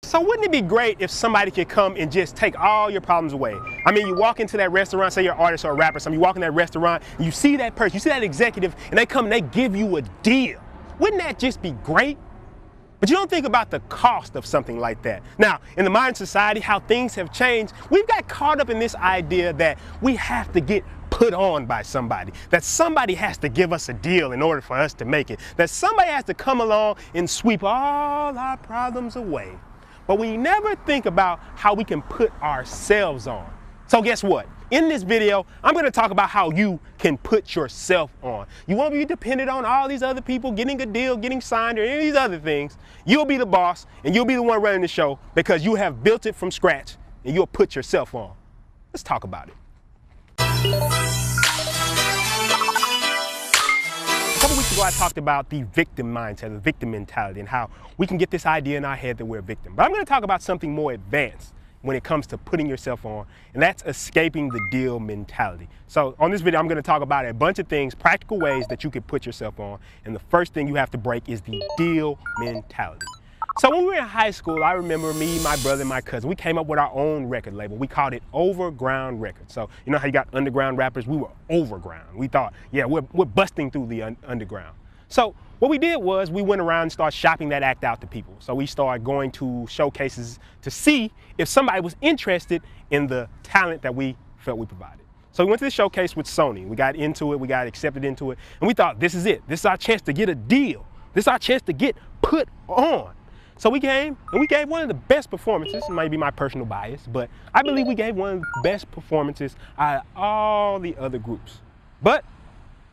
So wouldn't it be great if somebody could come and just take all your problems away? I mean, you walk into that restaurant, say you're an artist or a rapper, so you walk in that restaurant, and you see that person, you see that executive, and they come and they give you a deal. Wouldn't that just be great? But you don't think about the cost of something like that. Now, in the modern society, how things have changed, we've got caught up in this idea that we have to get put on by somebody, that somebody has to give us a deal in order for us to make it, that somebody has to come along and sweep all our problems away. But we never think about how we can put ourselves on. So guess what? In this video, I'm going to talk about how you can put yourself on. You won't be dependent on all these other people getting a deal, getting signed, or any of these other things. You'll be the boss, and you'll be the one running the show because you have built it from scratch, and you'll put yourself on. Let's talk about it. A couple weeks ago, I talked about the victim mindset, the victim mentality, and how we can get this idea in our head that we're a victim. But I'm going to talk about something more advanced when it comes to putting yourself on, and that's escaping the deal mentality. So on this video, I'm going to talk about a bunch of things, practical ways that you can put yourself on, and the first thing you have to break is the deal mentality. So when we were in high school, I remember me, my brother, and my cousin, we came up with our own record label. We called it Overground Records. So you know how you got underground rappers? We were overground. We thought, yeah, we're busting through the underground. So what we did was we went around and started shopping that act out to people. So we started going to showcases to see if somebody was interested in the talent that we felt we provided. So we went to the showcase with Sony. We got into it, we got accepted into it, and we thought, this is it. This is our chance to get a deal. This is our chance to get put on. So we came and we gave one of the best performances. It might be my personal bias, but I believe we gave one of the best performances out of all the other groups. But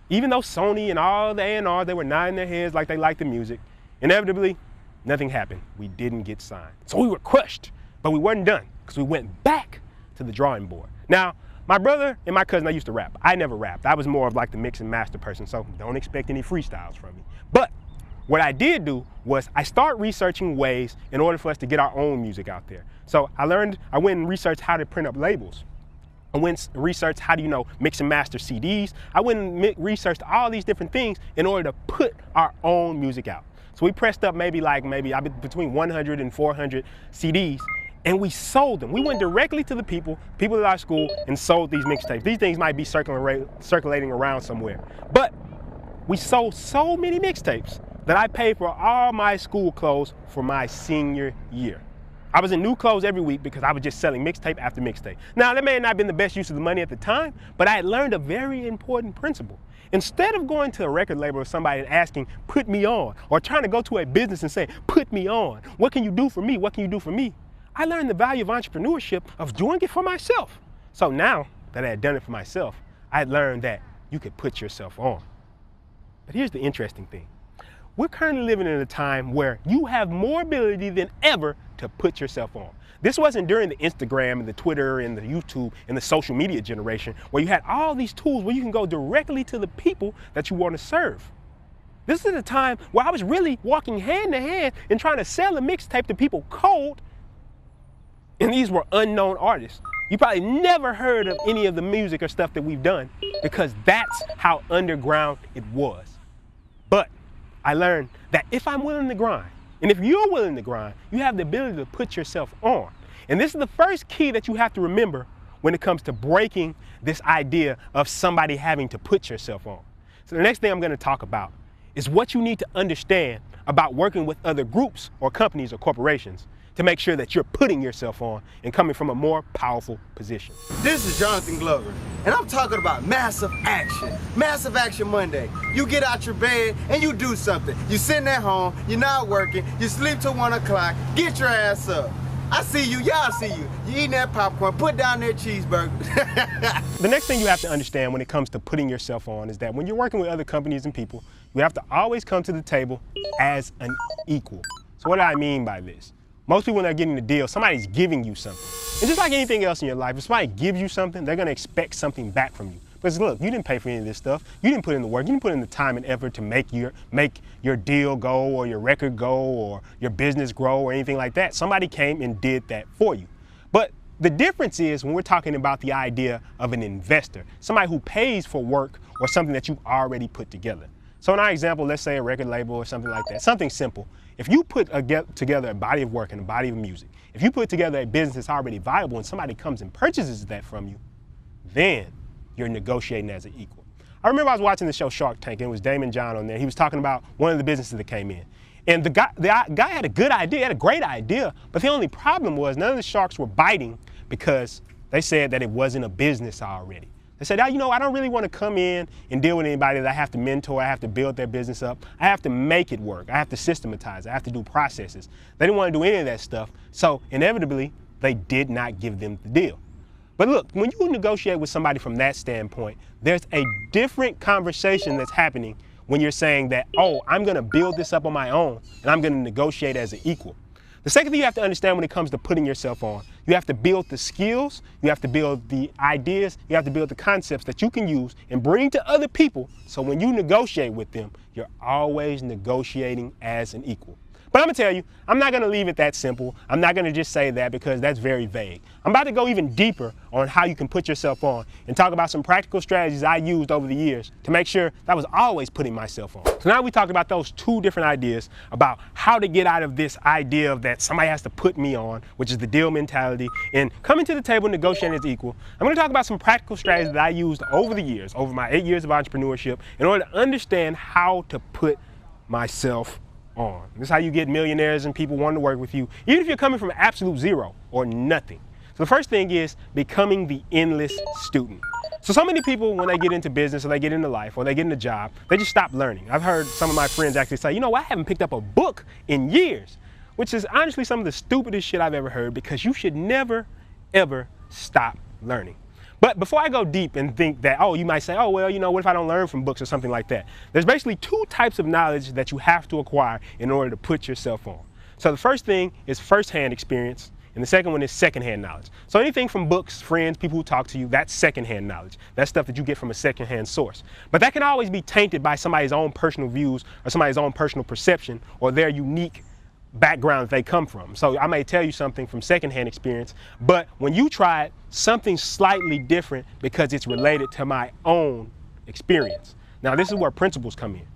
even though Sony and all the A&R, they were nodding their heads like they liked the music, inevitably, nothing happened. We didn't get signed. So we were crushed, but we weren't done because we went back to the drawing board. Now, my brother and my cousin, they used to rap. I never rapped. I was more of like the mix and master person, so don't expect any freestyles from me. But what I did do was I started researching ways in order for us to get our own music out there. So I went and researched how to print up labels. I went and researched how do mix and master CDs. I went and researched all these different things in order to put our own music out. So we pressed up maybe between 100 and 400 CDs, and we sold them. We went directly to the people at our school, and sold these mixtapes. These things might be circulating around somewhere. But we sold so many mixtapes that I paid for all my school clothes for my senior year. I was in new clothes every week because I was just selling mixtape after mixtape. Now, that may not have been the best use of the money at the time, but I had learned a very important principle. Instead of going to a record label or somebody and asking, put me on, or trying to go to a business and say, put me on, what can you do for me? What can you do for me? I learned the value of entrepreneurship of doing it for myself. So now that I had done it for myself, I had learned that you could put yourself on. But here's the interesting thing. We're currently living in a time where you have more ability than ever to put yourself on. This wasn't during the Instagram and the Twitter and the YouTube and the social media generation where you had all these tools where you can go directly to the people that you want to serve. This is a time where I was really walking hand to hand and trying to sell a mixtape to people cold, and these were unknown artists. You probably never heard of any of the music or stuff that we've done because that's how underground it was. But I learned that if I'm willing to grind, and if you're willing to grind, you have the ability to put yourself on. And this is the first key that you have to remember when it comes to breaking this idea of somebody having to put yourself on. So the next thing I'm going to talk about is what you need to understand about working with other groups or companies or corporations to make sure that you're putting yourself on and coming from a more powerful position. This is Jonathan Glover, and I'm talking about massive action. Massive Action Monday. You get out your bed and you do something. You're sitting at home, you're not working, you sleep till 1 o'clock, get your ass up. I see you, y'all see you. You eating that popcorn, put down that cheeseburger. The next thing you have to understand when it comes to putting yourself on is that when you're working with other companies and people, you have to always come to the table as an equal. So what do I mean by this? Most people, when they're getting the deal, somebody's giving you something. And just like anything else in your life, if somebody gives you something, they're gonna expect something back from you. Because look, you didn't pay for any of this stuff. You didn't put in the work. You didn't put in the time and effort to make your deal go, or your record go, or your business grow, or anything like that. Somebody came and did that for you. But the difference is when we're talking about the idea of an investor, somebody who pays for work or something that you've already put together. So in our example, let's say a record label or something like that, something simple. If you put together a body of work and a body of music, if you put together a business that's already viable and somebody comes and purchases that from you, then you're negotiating as an equal. I remember I was watching the show Shark Tank, and it was Damon John on there. He was talking about one of the businesses that came in. And the guy had a good idea, had a great idea, but the only problem was none of the sharks were biting because they said that it wasn't a business already. They said, you know, I don't really want to come in and deal with anybody that I have to mentor, I have to build their business up, I have to make it work, I have to systematize, I have to do processes. They didn't want to do any of that stuff, so inevitably, they did not give them the deal. But look, when you negotiate with somebody from that standpoint, there's a different conversation that's happening when you're saying that, oh, I'm going to build this up on my own and I'm going to negotiate as an equal. The second thing you have to understand when it comes to putting yourself on, you have to build the skills, you have to build the ideas, you have to build the concepts that you can use and bring to other people, so when you negotiate with them, you're always negotiating as an equal. But I'm gonna tell you, I'm not gonna leave it that simple. I'm not gonna just say that because that's very vague. I'm about to go even deeper on how you can put yourself on and talk about some practical strategies I used over the years to make sure that I was always putting myself on. So now we talked about those two different ideas about how to get out of this idea of that somebody has to put me on, which is the deal mentality, and coming to the table negotiating as equal. I'm gonna talk about some practical strategies that I used over the years, over my 8 years of entrepreneurship, in order to understand how to put myself on. This is how you get millionaires and people wanting to work with you, even if you're coming from absolute zero or nothing. So the first thing is becoming the endless student. So many people, when they get into business or they get into life or they get in a job, they just stop learning. I've heard some of my friends actually say, you know, I haven't picked up a book in years, which is honestly some of the stupidest shit I've ever heard, because you should never, ever stop learning. But before I go deep and think that, oh, you might say, oh, well, you know, what if I don't learn from books or something like that? There's basically two types of knowledge that you have to acquire in order to put yourself on. So the first thing is firsthand experience, and the second one is secondhand knowledge. So anything from books, friends, people who talk to you, that's secondhand knowledge. That's stuff that you get from a secondhand source. But that can always be tainted by somebody's own personal views or somebody's own personal perception or their unique background that they come from. So I may tell you something from secondhand experience, but when you try it, something's slightly different because it's related to my own experience. Now this is where principles come in.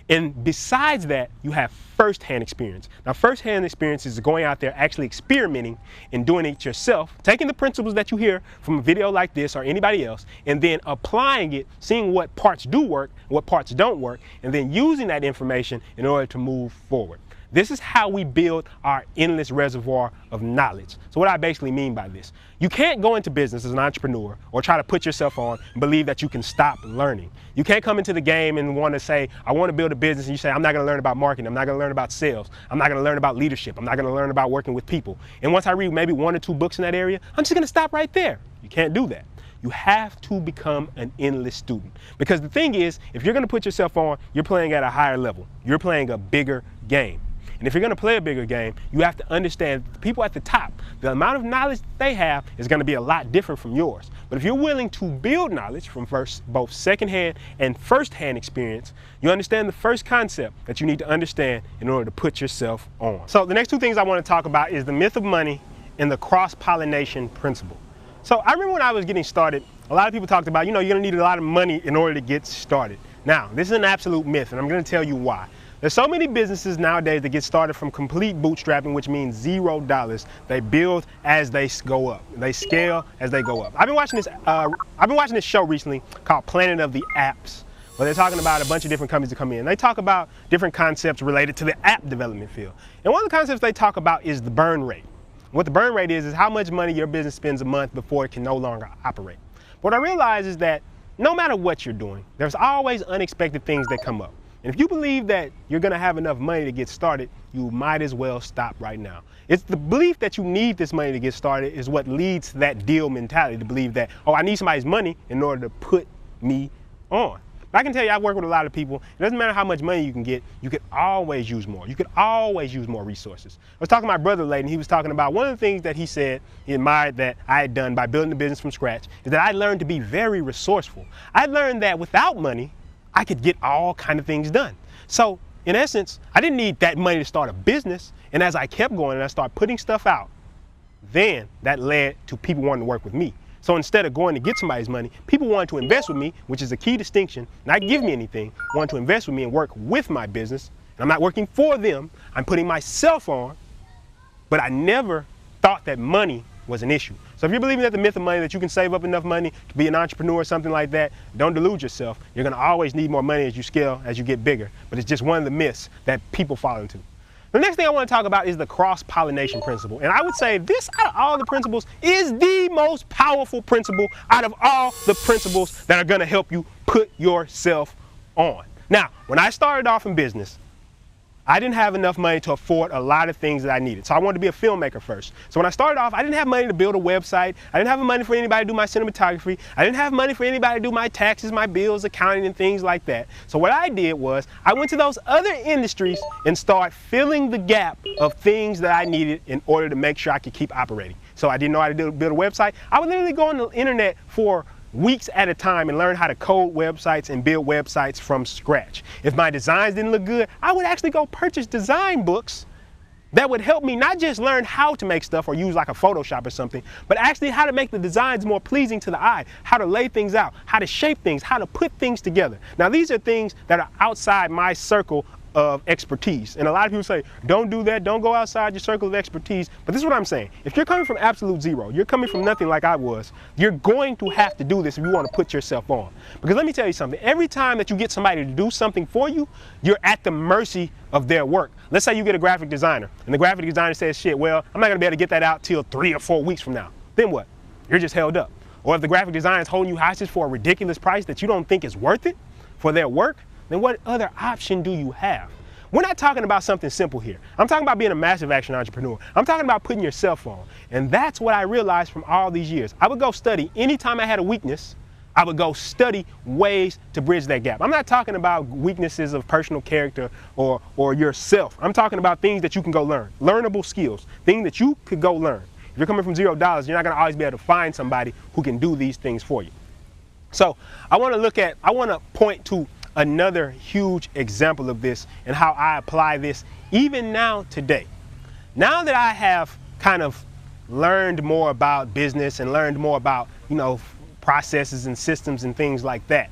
And besides that, you have firsthand experience. Now firsthand experience is going out there actually experimenting and doing it yourself, taking the principles that you hear from a video like this or anybody else, and then applying it, seeing what parts do work, what parts don't work, and then using that information in order to move forward. This is how we build our endless reservoir of knowledge. So what I basically mean by this, you can't go into business as an entrepreneur or try to put yourself on and believe that you can stop learning. You can't come into the game and want to say, I want to build a business, and you say, I'm not going to learn about marketing, I'm not going to learn about sales, I'm not going to learn about leadership, I'm not going to learn about working with people. And once I read maybe 1 or 2 books in that area, I'm just going to stop right there. You can't do that. You have to become an endless student. Because the thing is, if you're going to put yourself on, you're playing at a higher level. You're playing a bigger game. And if you're going to play a bigger game, you have to understand the people at the top, the amount of knowledge they have is going to be a lot different from yours. But if you're willing to build knowledge from both secondhand and firsthand experience, you understand the first concept that you need to understand in order to put yourself on. So the next 2 things I want to talk about is the myth of money and the cross-pollination principle. So I remember when I was getting started, a lot of people talked about, you know, you're going to need a lot of money in order to get started. Now, this is an absolute myth, and I'm going to tell you why. There's so many businesses nowadays that get started from complete bootstrapping, which means $0. They build as they go up. They scale as they go up. I've been watching this show recently called Planet of the Apps, where they're talking about a bunch of different companies that come in. They talk about different concepts related to the app development field. And one of the concepts they talk about is the burn rate. What the burn rate is how much money your business spends a month before it can no longer operate. What I realize is that no matter what you're doing, there's always unexpected things that come up. And if you believe that you're going to have enough money to get started, you might as well stop right now. It's the belief that you need this money to get started is what leads to that deal mentality, to believe that, oh, I need somebody's money in order to put me on. But I can tell you, I've worked with a lot of people. It doesn't matter how much money you can get, you could always use more. You could always use more resources. I was talking to my brother lately, and he was talking about one of the things that he said he admired that I had done by building the business from scratch is that I learned to be very resourceful. I learned that without money, I could get all kind of things done. So in essence, I didn't need that money to start a business. And as I kept going and I started putting stuff out, then that led to people wanting to work with me. So instead of going to get somebody's money, people wanted to invest with me, which is a key distinction, not give me anything, wanted to invest with me and work with my business. And I'm not working for them. I'm putting myself on, but I never thought that money was an issue. So if you're believing that the myth of money, that you can save up enough money to be an entrepreneur or something like that, don't delude yourself. You're going to always need more money as you scale, as you get bigger. But it's just one of the myths that people fall into. The next thing I want to talk about is the cross-pollination principle. And I would say this, out of all the principles, is the most powerful principle out of all the principles that are going to help you put yourself on. Now, when I started off in business, I didn't have enough money to afford a lot of things that I needed. So I wanted to be a filmmaker first. So when I started off, I didn't have money to build a website. I didn't have money for anybody to do my cinematography. I didn't have money for anybody to do my taxes, my bills, accounting, and things like that. So what I did was I went to those other industries and started filling the gap of things that I needed in order to make sure I could keep operating. So I didn't know how to build a website. I would literally go on the internet for weeks at a time and learn how to code websites and build websites from scratch. If my designs didn't look good, I would actually go purchase design books that would help me not just learn how to make stuff or use like a Photoshop or something, but actually how to make the designs more pleasing to the eye, how to lay things out, how to shape things, how to put things together. Now these are things that are outside my circle of expertise. And a lot of people say, don't do that, don't go outside your circle of expertise. But this is what I'm saying. If you're coming from absolute zero, you're coming from nothing like I was, you're going to have to do this if you want to put yourself on. Because let me tell you something, every time that you get somebody to do something for you, you're at the mercy of their work. Let's say you get a graphic designer, and the graphic designer says, shit, well, I'm not gonna be able to get that out till 3 or 4 weeks from now. Then what? You're just held up. Or if the graphic designer is holding you hostage for a ridiculous price that you don't think is worth it for their work, then what other option do you have? We're not talking about something simple here. I'm talking about being a massive action entrepreneur. I'm talking about putting yourself on. And that's what I realized from all these years. I would go study anytime I had a weakness. I would go study ways to bridge that gap. I'm not talking about weaknesses of personal character or yourself. I'm talking about things that you can go learn, learnable skills, things that you could go learn. If you're coming from $0, you're not gonna always be able to find somebody who can do these things for you. So I wanna point to another huge example of this and how I apply this even now today. Now that I have kind of learned more about business and learned more about, processes and systems and things like that,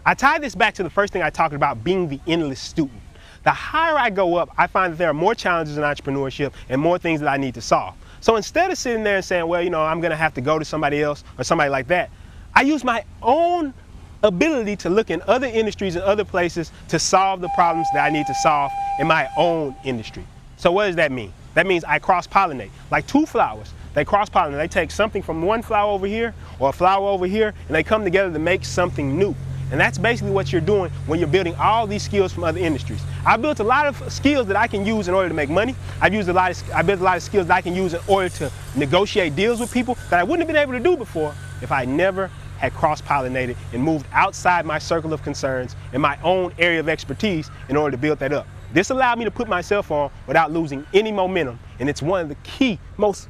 I tie this back to the first thing I talked about, being the endless student. The higher I go up, I find that there are more challenges in entrepreneurship and more things that I need to solve. So instead of sitting there and saying, well, I'm gonna have to go to somebody else or somebody like that, I use my own ability to look in other industries and other places to solve the problems that I need to solve in my own industry. So what does that mean? That means I cross-pollinate. Like two flowers, they cross-pollinate. They take something from one flower over here or a flower over here, and they come together to make something new. And that's basically what you're doing when you're building all these skills from other industries. I built a lot of skills that I can use in order to make money. I built a lot of skills that I can use in order to negotiate deals with people that I wouldn't have been able to do before if I never had cross-pollinated and moved outside my circle of concerns in my own area of expertise in order to build that up. This allowed me to put myself on without losing any momentum, and it's one of the key, most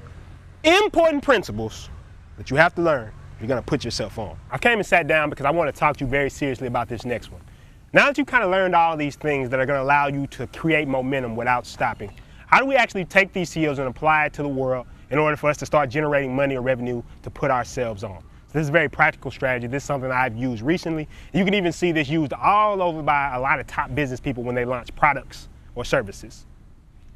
important principles that you have to learn if you're gonna put yourself on. I came and sat down because I want to talk to you very seriously about this next one. Now that you've kind of learned all these things that are gonna allow you to create momentum without stopping, how do we actually take these skills and apply it to the world in order for us to start generating money or revenue to put ourselves on? This is a very practical strategy. This is something I've used recently. You can even see this used all over by a lot of top business people when they launch products or services.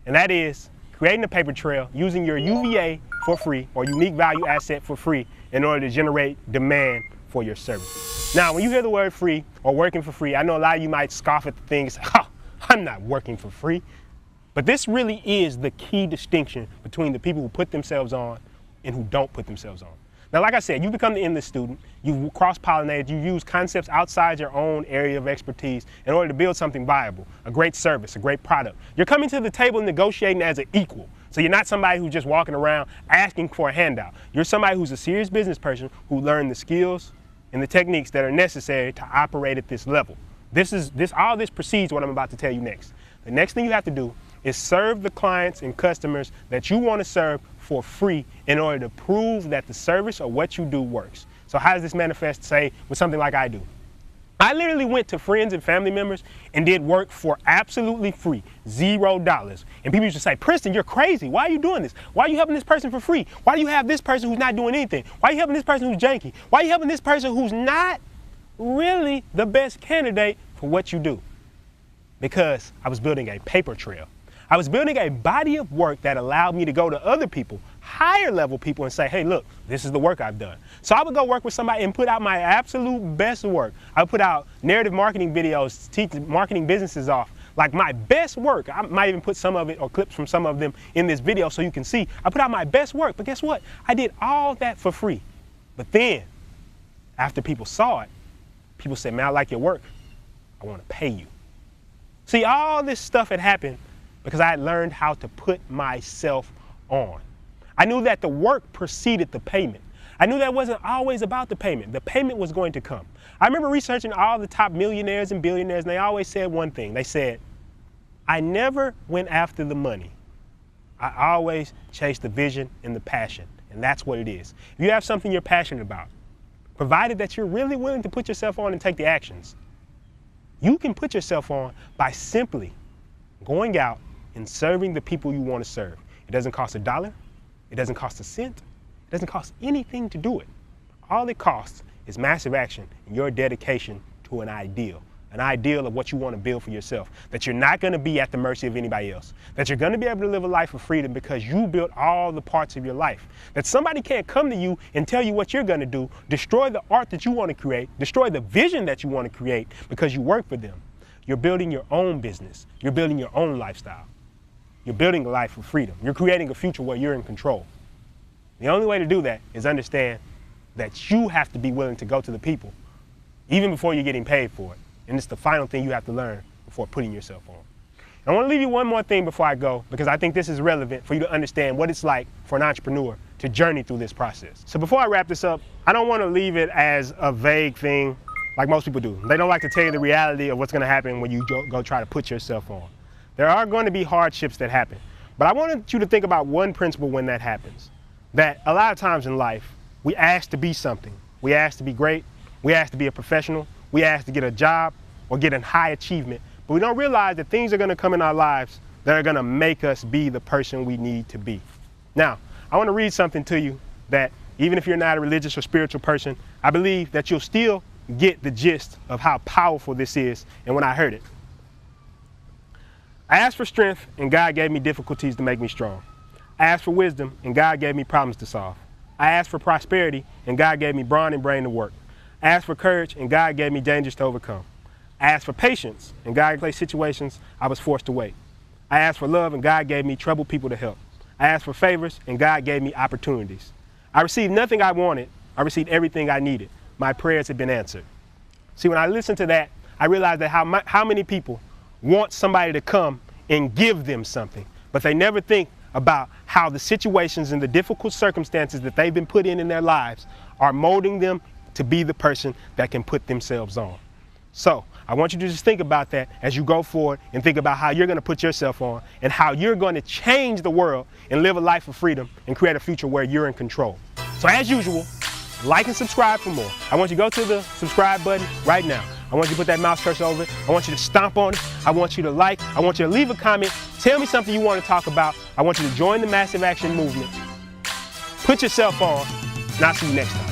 And that is creating a paper trail, using your UVA for free or unique value asset for free in order to generate demand for your services. Now, when you hear the word free or working for free, I know a lot of you might scoff at the things, I'm not working for free. But this really is the key distinction between the people who put themselves on and who don't put themselves on. Now, like I said, you become the endless student, you cross-pollinate, you use concepts outside your own area of expertise in order to build something viable, a great service, a great product. You're coming to the table negotiating as an equal. So you're not somebody who's just walking around asking for a handout. You're somebody who's a serious business person who learned the skills and the techniques that are necessary to operate at this level. All this precedes what I'm about to tell you next. The next thing you have to do is serve the clients and customers that you want to serve for free in order to prove that the service or what you do works. So how does this manifest, say, with something like I do? I literally went to friends and family members and did work for absolutely free, $0. And people used to say, Prinston, you're crazy. Why are you doing this? Why are you helping this person for free? Why do you have this person who's not doing anything? Why are you helping this person who's janky? Why are you helping this person who's not really the best candidate for what you do? Because I was building a paper trail. I was building a body of work that allowed me to go to other people, higher level people, and say, hey, look, this is the work I've done. So I would go work with somebody and put out my absolute best work. I would put out narrative marketing videos, teach marketing businesses off, like my best work. I might even put some of it or clips from some of them in this video so you can see. I put out my best work, but guess what? I did all that for free. But then, after people saw it, people said, man, I like your work. I want to pay you. See, all this stuff had happened because I had learned how to put myself on. I knew that the work preceded the payment. I knew that it wasn't always about the payment. The payment was going to come. I remember researching all the top millionaires and billionaires, and they always said one thing. They said, I never went after the money. I always chased the vision and the passion, and that's what it is. If you have something you're passionate about, provided that you're really willing to put yourself on and take the actions, you can put yourself on by simply going out and serving the people you want to serve. It doesn't cost $1. It doesn't cost a cent. It doesn't cost anything to do it. All it costs is massive action and your dedication to an ideal of what you want to build for yourself, that you're not going to be at the mercy of anybody else, that you're going to be able to live a life of freedom because you built all the parts of your life, that somebody can't come to you and tell you what you're going to do, destroy the art that you want to create, destroy the vision that you want to create because you work for them. You're building your own business. You're building your own lifestyle. You're building a life of freedom. You're creating a future where you're in control. The only way to do that is understand that you have to be willing to go to the people even before you're getting paid for it. And it's the final thing you have to learn before putting yourself on. And I want to leave you one more thing before I go, because I think this is relevant for you to understand what it's like for an entrepreneur to journey through this process. So before I wrap this up, I don't want to leave it as a vague thing like most people do. They don't like to tell you the reality of what's going to happen when you go try to put yourself on. There are going to be hardships that happen. But I wanted you to think about one principle when that happens. That a lot of times in life, we ask to be something. We ask to be great. We ask to be a professional. We ask to get a job or get a high achievement. But we don't realize that things are going to come in our lives that are going to make us be the person we need to be. Now, I want to read something to you that even if you're not a religious or spiritual person, I believe that you'll still get the gist of how powerful this is and when I heard it. I asked for strength and God gave me difficulties to make me strong. I asked for wisdom and God gave me problems to solve. I asked for prosperity and God gave me brawn and brain to work. I asked for courage and God gave me dangers to overcome. I asked for patience and God placed situations I was forced to wait. I asked for love and God gave me troubled people to help. I asked for favors and God gave me opportunities. I received nothing I wanted. I received everything I needed. My prayers had been answered. See, when I listened to that, I realized that how many people want somebody to come and give them something, but they never think about how the situations and the difficult circumstances that they've been put in their lives are molding them to be the person that can put themselves on. So I want you to just think about that as you go forward and think about how you're going to put yourself on and how you're going to change the world and live a life of freedom and create a future where you're in control. So as usual, like and subscribe for more. I want you to go to the subscribe button right now. I want you to put that mouse cursor over it. I want you to stomp on it. I want you to like. I want you to leave a comment. Tell me something you want to talk about. I want you to join the massive action movement. Put yourself on, and I'll see you next time.